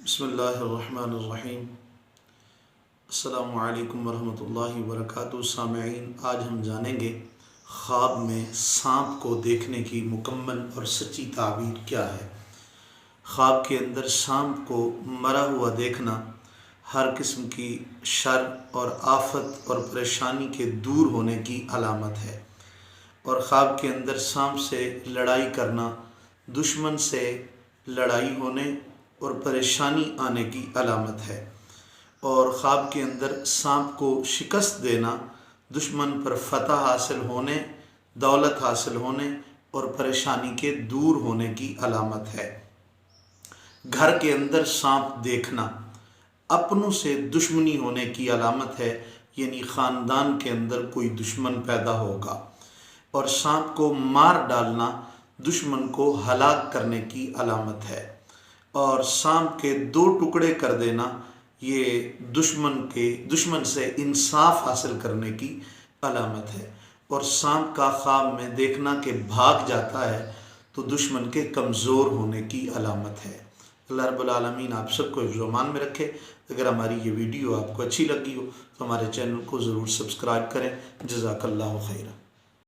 بسم اللہ الرحمن الرحیم۔ السلام علیکم ورحمۃ اللہ وبرکاتہ۔ سامعین، آج ہم جانیں گے خواب میں سانپ کو دیکھنے کی مکمل اور سچی تعبیر کیا ہے۔ خواب کے اندر سانپ کو مرا ہوا دیکھنا ہر قسم کی شر اور آفت اور پریشانی کے دور ہونے کی علامت ہے، اور خواب کے اندر سانپ سے لڑائی کرنا دشمن سے لڑائی ہونے اور پریشانی آنے کی علامت ہے، اور خواب کے اندر سانپ کو شکست دینا دشمن پر فتح حاصل ہونے، دولت حاصل ہونے اور پریشانی کے دور ہونے کی علامت ہے۔ گھر کے اندر سانپ دیکھنا اپنوں سے دشمنی ہونے کی علامت ہے، یعنی خاندان کے اندر کوئی دشمن پیدا ہوگا، اور سانپ کو مار ڈالنا دشمن کو ہلاک کرنے کی علامت ہے، اور سانپ کے 2 ٹکڑے کر دینا یہ دشمن سے انصاف حاصل کرنے کی علامت ہے، اور سانپ کا خواب میں دیکھنا کہ بھاگ جاتا ہے تو دشمن کے کمزور ہونے کی علامت ہے۔ اللہ رب العالمین آپ سب کو حفظ و امان میں رکھے۔ اگر ہماری یہ ویڈیو آپ کو اچھی لگی ہو تو ہمارے چینل کو ضرور سبسکرائب کریں۔ جزاک اللہ خیرہ۔